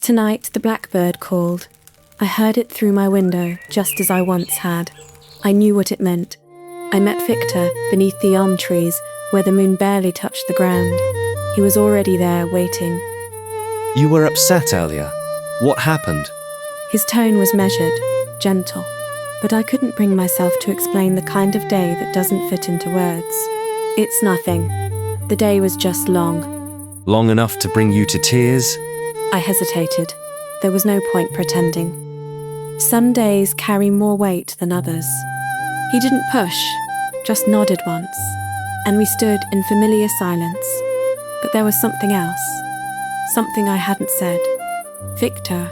Tonight the blackbird called. I heard it through my window, just as I once had. I knew what it meant. I met Victor beneath the elm trees, where the moon barely touched the ground. He was already there, waiting. You were upset earlier. What happened? His tone was measured, gentle, but I couldn't bring myself to explain the kind of day that doesn't fit into words. It's nothing. The day was just long. Long enough to bring you to tears? I hesitated. There was no point pretending. Some days carry more weight than others. He didn't push, just nodded once, and we stood in familiar silence. But there was something else, something I hadn't said. Victor,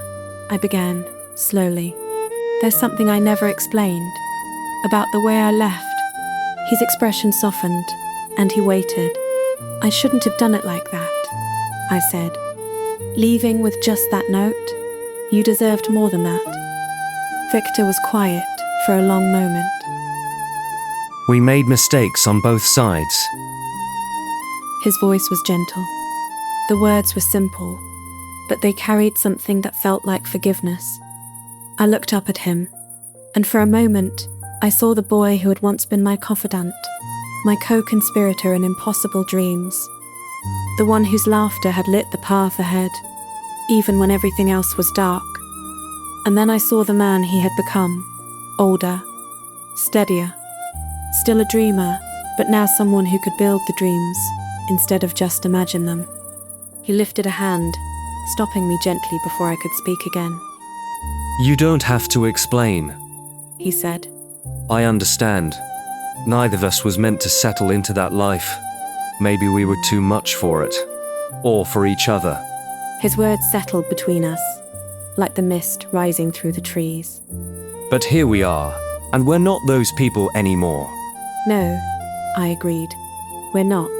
I began, slowly. There's something I never explained, about the way I left. His expression softened, and he waited. I shouldn't have done it like that, I said. Leaving with just that note? You deserved more than that. Victor was quiet for a long moment. We made mistakes on both sides. His voice was gentle. The words were simple, but they carried something that felt like forgiveness. I looked up at him, and for a moment, I saw the boy who had once been my confidant, my co-conspirator in impossible dreams, the one whose laughter had lit the path ahead, even when everything else was dark. And then I saw the man he had become, older, steadier, still a dreamer, but now someone who could build the dreams instead of just imagine them. He lifted a hand, stopping me gently before I could speak again. You don't have to explain, he said. I understand. Neither of us was meant to settle into that life. Maybe we were too much for it, or for each other. His words settled between us, like the mist rising through the trees. But here we are, and we're not those people anymore. No, I agreed. We're not.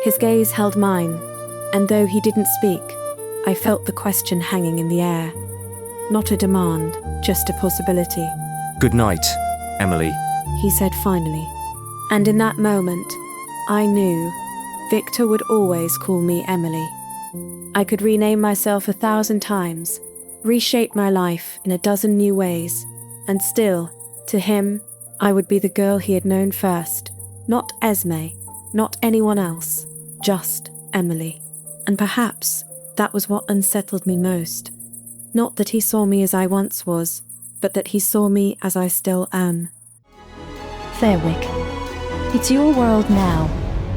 His gaze held mine, and though he didn't speak, I felt the question hanging in the air. Not a demand, just a possibility. Good night, Emily, he said finally. And in that moment, I knew Victor would always call me Emily. I could rename myself 1,000 times, reshape my life in a dozen new ways, and still, to him, I would be the girl he had known first. Not Esme, not anyone else, just Emily. And perhaps that was what unsettled me most. Not that he saw me as I once was, but that he saw me as I still am. Fairwicke. It's your world now.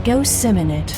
Go sim in it.